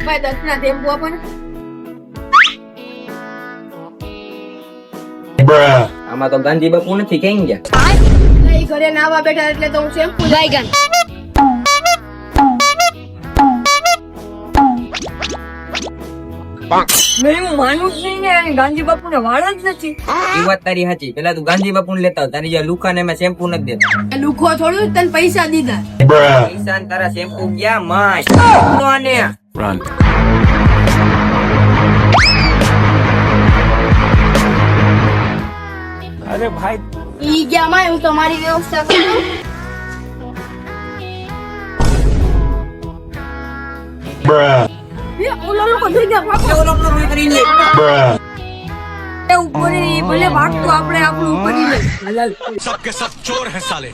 ભાઈ 10 ના ટેમ્પો આપો ને. આમાં તો ગાંધી બાપુ નથી ક્યાં ગયા? એ ઘરે નાવા બેઠા એટલે તો હું શેમ્પુ બાયગન મેં માનું જ નહીં ને ગાંધી બાપુ ને વાળ જ નથી. એ વાત તારી સાચી. પેલા તું ગાંધી બાપુ ને લેતા આવ. તારી જે લુકા ને એમાં શેમ્પુ નથી દેતા. લુખો થોડું તને પૈસા દીધા. પૈસા ને તારા શેમ્પુ ક્યાં માશ તો આને अरे भाई ઈ ગયા માં હું તમારી વ્યવસ્થા કરું. ઓલા લોકો થઈ ગયા ભાગો. ઓલો પેલો રોઈ કરીને લે. એ ઉપર ઈ ભલે ભાગતું આપણે આપણું ઉપર ઈ લે. सबके सब चोर हैं साले